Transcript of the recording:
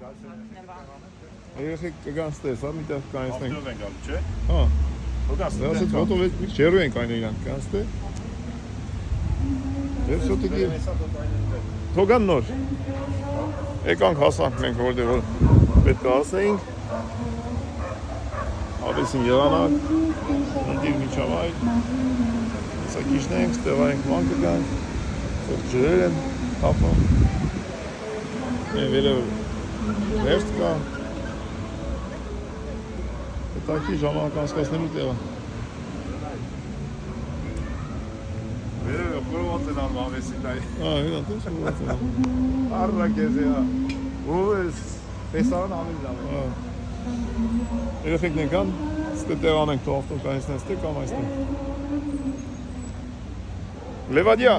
Երեխեք կգան ստես, հա, միտեղ կանցնենք։ Ավտով են գալու, չէ։ Հա։ Հոգաս Դասից ոտով է չերու են կային իրանք, կանցտե։ Ես շոտիկի թողան նոր։ Եկանք հասանք մենք որտեղ որ պետք է հասնեինք։ Ավեսին եղանակ, ընդիր միջավայր։ Սա քիչնենք, ստեղայինք ման կգանք։ Սող ջրեր են թափում։ Վերև վերջ կա։ Հետաքի ժամանակ անցկացնելու տեղը։ Վերևը խորոված են անում ավեսին այ։ Հա, դու շուտ ես։ Առակ ես հա։ Ով ես տեսարան ամեն լավ է։ Հա։ Երեխեքն եկան, ստե տեղան ենք թող ավտոն կանցնեն ստե կամ այստեղ։ Լևադիա։